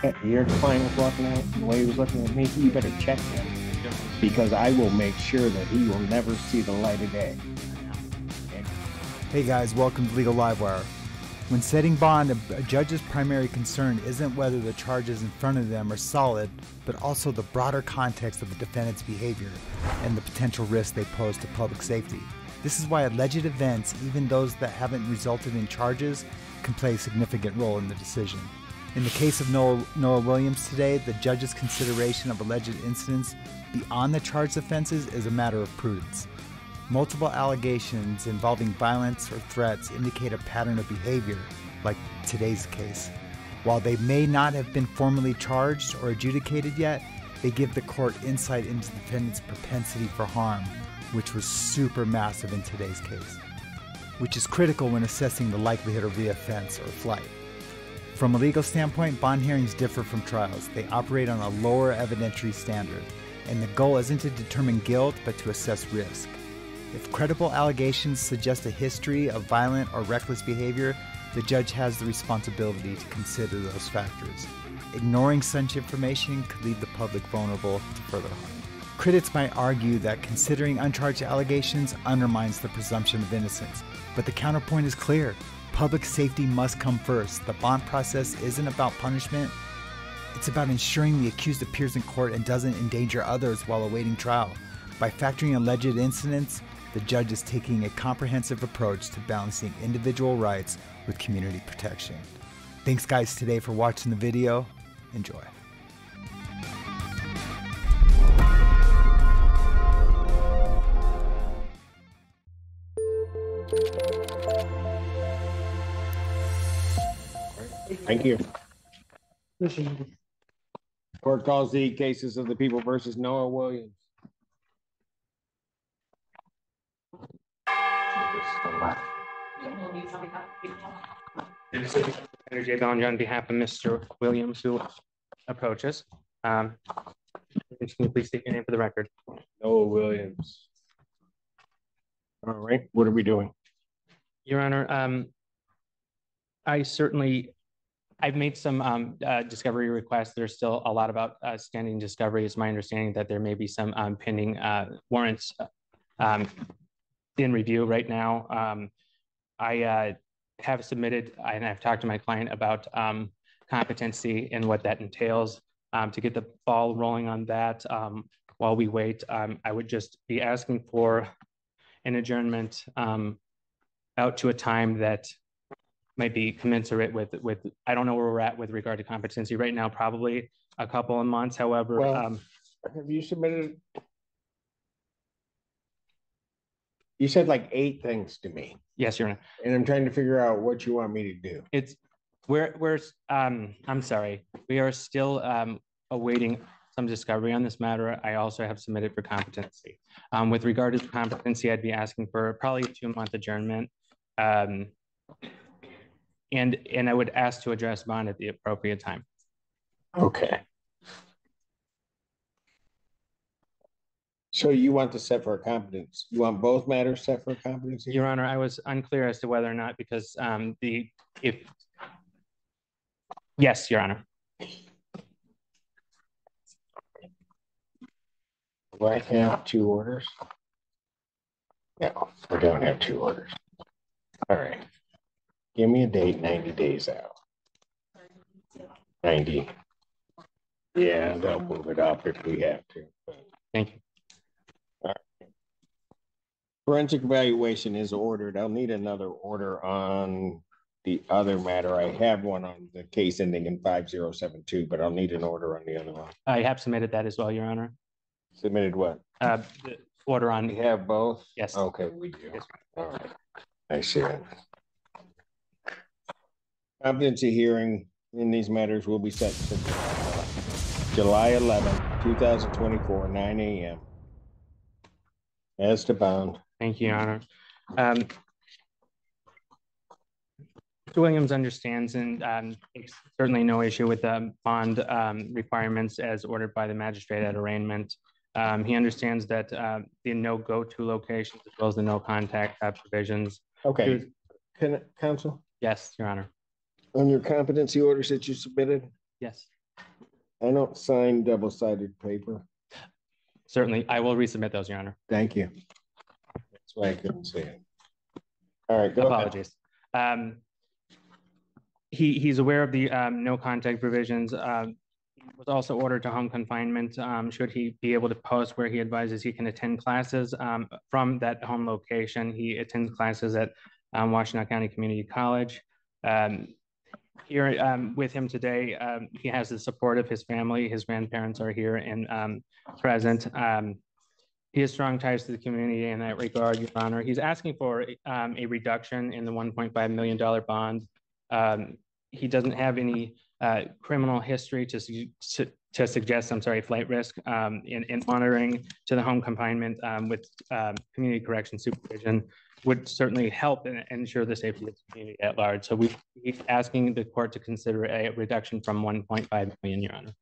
Your client was walking out the way he was looking at me. You better check him because I will make sure that he will never see the light of day. Hey guys, welcome to Legal Livewire. When setting bond, a judge's primary concern isn't whether the charges in front of them are solid, but also the broader context of the defendant's behavior and the potential risk they pose to public safety. This is why alleged events, even those that haven't resulted in charges, can play a significant role in the decision. In the case of Noah Williams today, the judge's consideration of alleged incidents beyond the charged offenses is a matter of prudence. Multiple allegations involving violence or threats indicate a pattern of behavior, like today's case. While they may not have been formally charged or adjudicated yet, they give the court insight into the defendant's propensity for harm, which was super massive in today's case, which is critical when assessing the likelihood of reoffense or flight. From a legal standpoint, bond hearings differ from trials. They operate on a lower evidentiary standard, and the goal isn't to determine guilt, but to assess risk. If credible allegations suggest a history of violent or reckless behavior, the judge has the responsibility to consider those factors. Ignoring such information could leave the public vulnerable to further harm. Critics might argue that considering uncharged allegations undermines the presumption of innocence, but the counterpoint is clear. Public safety must come first. The bond process isn't about punishment. It's about ensuring the accused appears in court and doesn't endanger others while awaiting trial. By factoring alleged incidents, the judge is taking a comprehensive approach to balancing individual rights with community protection. Thanks guys today for watching the video. Enjoy. Thank you. Court calls the cases of the people versus Noah Williams. Energy Bound on behalf of Mr. Williams, who approaches. Can you please state your name for the record? Noah Williams. All right, what are we doing? Your Honor, I've made some discovery requests. There's still a lot about standing discovery. It's my understanding that there may be some pending warrants in review right now. I have submitted, and I've talked to my client about competency and what that entails. To get the ball rolling on that, while we wait, I would just be asking for an adjournment out to a time that might be commensurate with I don't know where we're at with regard to competency right now, probably a couple of months. However, well, have you submitted? You said like 8 things to me. Yes, Your Honor. And I'm trying to figure out what you want me to do. I'm sorry. We are still awaiting some discovery on this matter. I also have submitted for competency. With regard to competency, I'd be asking for probably a 2-month adjournment. And I would ask to address bond at the appropriate time. Okay. So you want to set for a competence? You want both matters set for a competency? Your Honor, I was unclear as to whether or not because yes, Your Honor. Do I have 2 orders? No, I don't have 2 orders. All right. Give me a date 90 days out. 90. Yeah, they'll move it up if we have to. Thank you. All right. Forensic evaluation is ordered. I'll need another order on the other matter. I have one on the case ending in 5072, but I'll need an order on the other one. I have submitted that as well, Your Honor. Submitted what? The order on. We have both? Yes. Okay, we do. Yes. All right. I see it. Competency hearing in these matters will be set for July 11, 2024, 9 a.m. As to bond. Thank you, Your Honor. Mr. Williams understands and certainly no issue with the bond requirements as ordered by the magistrate at arraignment. He understands that the no go-to locations as well as the no contact provisions. Okay. Can counsel? Yes, Your Honor. On your competency orders that you submitted? Yes. I don't sign double-sided paper. Certainly, I will resubmit those, Your Honor. Thank you. That's why I couldn't see it. All right, go Apologies. He's aware of the no contact provisions. Was also ordered to home confinement. Should he be able to post where he advises he can attend classes from that home location. He attends classes at Washtenaw County Community College. Here with him today, he has the support of his family. His grandparents are here and present. He has strong ties to the community in that regard, Your Honor. He's asking for a reduction in the $1.5 million bond. He doesn't have any criminal history to suggest, flight risk in monitoring to the home confinement with community correction supervision would certainly help and ensure the safety of the community at large. So we're asking the court to consider a reduction from 1.5 million, Your Honor.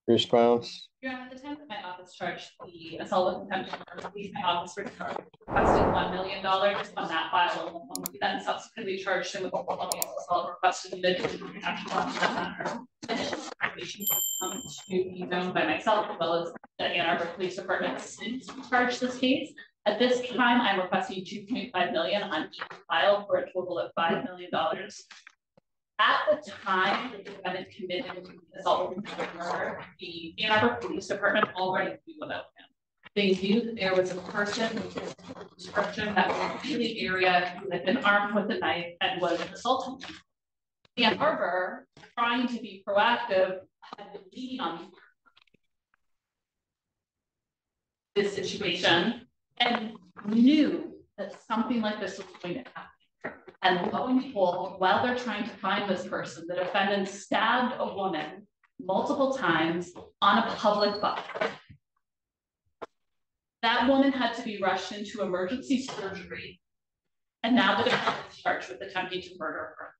Response? Your Honor, at the time that my office charged the assault with contempt of court, my office requested $1 million on that file. We then subsequently charged him with assault, requested an additional action on that matter. To be known by myself as well as the Ann Arbor Police Department since we charged this case. At this time, I'm requesting $2.5 million on each file for a total of $5 million. At the time the defendant committed assault with murder, the Ann Arbor Police Department already knew about him. They knew that there was a person with a description that was in the area who had been armed with a knife and was assaulting him. Ann Arbor, trying to be proactive, had been leading on this situation and knew that something like this was going to happen. And lo and behold, while they're trying to find this person, the defendant stabbed a woman multiple times on a public bus. That woman had to be rushed into emergency surgery. And now the defendant is charged with attempting to murder her.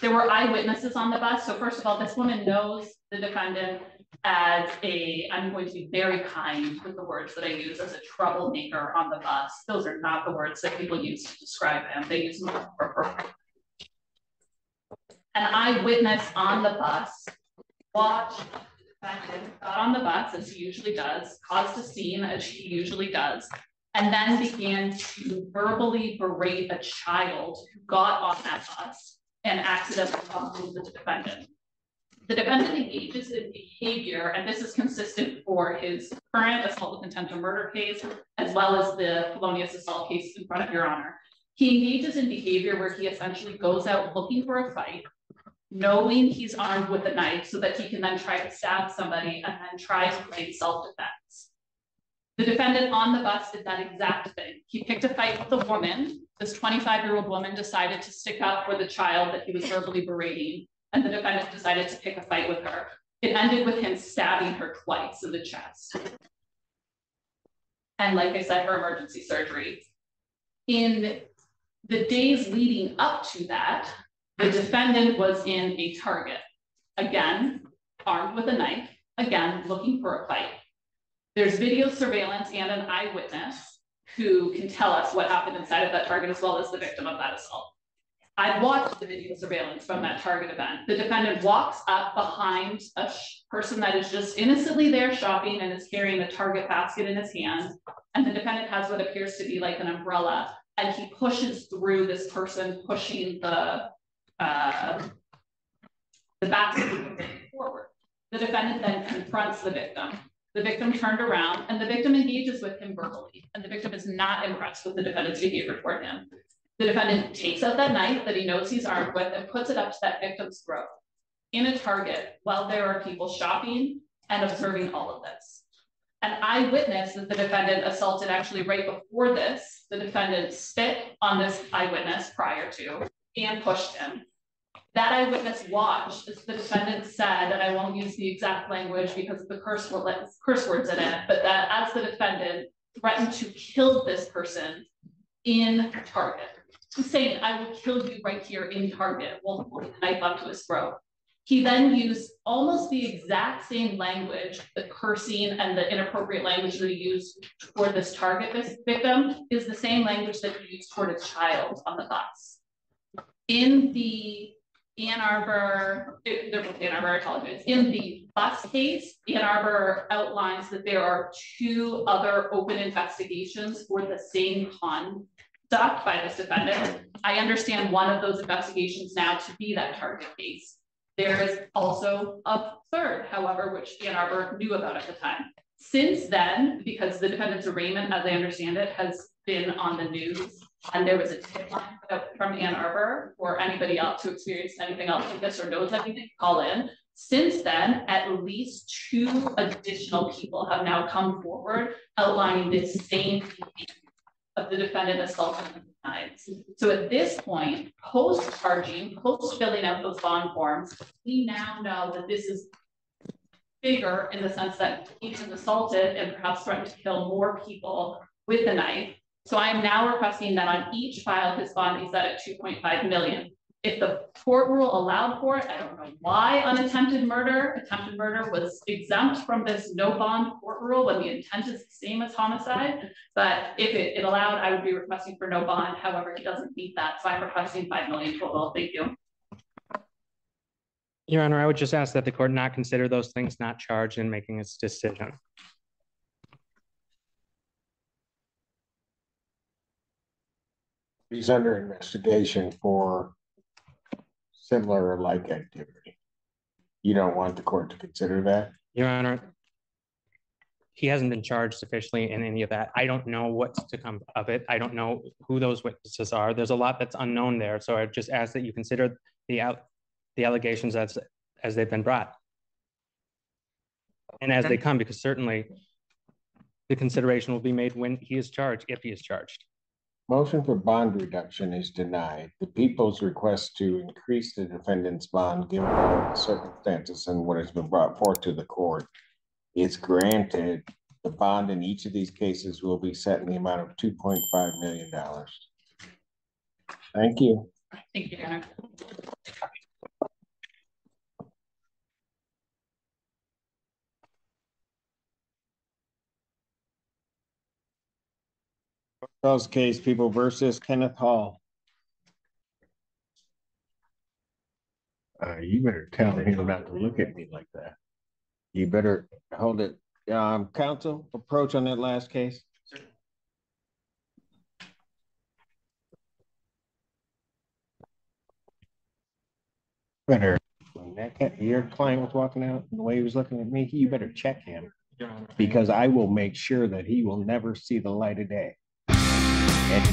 There were eyewitnesses on the bus. So first of all, this woman knows the defendant as I'm going to be very kind with the words that I use, as a troublemaker on the bus. Those are not the words that people use to describe him. They use them for purpose. An eyewitness on the bus watched the defendant got on the bus, as he usually does, caused a scene, as he usually does, and then began to verbally berate a child who got on that bus and accidentally bumped into the defendant. The defendant engages in behavior, and this is consistent for his current assault with intent to murder case, as well as the felonious assault case in front of Your Honor. He engages in behavior where he essentially goes out looking for a fight, knowing he's armed with a knife so that he can then try to stab somebody and then try to claim self-defense. The defendant on the bus did that exact thing. He picked a fight with a woman. This 25-year-old woman decided to stick up for the child that he was verbally berating, and the defendant decided to pick a fight with her. It ended with him stabbing her twice in the chest. And like I said, her emergency surgery. In the days leading up to that, the defendant was in a Target, again, armed with a knife, again, looking for a fight. There's video surveillance and an eyewitness who can tell us what happened inside of that Target, as well as the victim of that assault. I watched the video surveillance from that Target event. The defendant walks up behind a person that is just innocently there shopping and is carrying a Target basket in his hand. And the defendant has what appears to be like an umbrella. And he pushes through this person, pushing the basket forward. The defendant then confronts the victim. The victim turned around and the victim engages with him verbally. And the victim is not impressed with the defendant's behavior toward him. The defendant takes out that knife that he knows he's armed with and puts it up to that victim's throat in a Target while there are people shopping and observing all of this. An eyewitness that the defendant assaulted actually right before this, the defendant spit on this eyewitness prior to and pushed him. That eyewitness watched as the defendant said, and I won't use the exact language because of the curse words in it, but that as the defendant threatened to kill this person in Target. He's saying, I will kill you right here in Target, while holding the knife up to his throat. He then used almost the exact same language, the cursing and the inappropriate language that he used toward this Target victim is the same language that he used toward a child on the bus. In the Ann Arbor, they're both Ann Arbor, I apologize. In the bus case, Ann Arbor outlines that there are 2 other open investigations for the same conduct by this defendant. I understand one of those investigations now to be that target case. There is also a third, however, which Ann Arbor knew about at the time. Since then, because the defendant's arraignment, as I understand it, has been on the news, and there was a tip line from Ann Arbor for anybody else who experienced anything else like this or knows anything, call in. Since then, at least 2 additional people have now come forward outlining this same of the defendant assaulting the knives. So at this point, post-charging, post-filling out those bond forms, we now know that this is bigger in the sense that he's assaulted and perhaps threatened to kill more people with a knife. So I am now requesting that on each file, his bond be set at 2.5 million. If the court rule allowed for it, I don't know why on attempted murder was exempt from this no bond court rule when the intent is the same as homicide. But if it allowed, I would be requesting for no bond. However, he doesn't meet that. So I'm requesting 5 million total. Thank you. Your Honor, I would just ask that the court not consider those things not charged in making its decision. He's under investigation for similar or like activity. You don't want the court to consider that? Your Honor, he hasn't been charged officially in any of that. I don't know what's to come of it. I don't know who those witnesses are. There's a lot that's unknown there. So I just ask that you consider the allegations as they've been brought. And as they come, because certainly the consideration will be made when he is charged, if he is charged. Motion for bond reduction is denied. The people's request to increase the defendant's bond given the circumstances and what has been brought forth to the court is granted. The bond in each of these cases will be set in the amount of $2.5 million. Thank you. Thank you, Your Honor. Charles case, People versus Kenneth Hall. You better tell him not to look at me like that. You better hold it. Counsel, approach on that last case. Better. When your client was walking out and the way he was looking at me, you better check him, because I will make sure that he will never see the light of day. And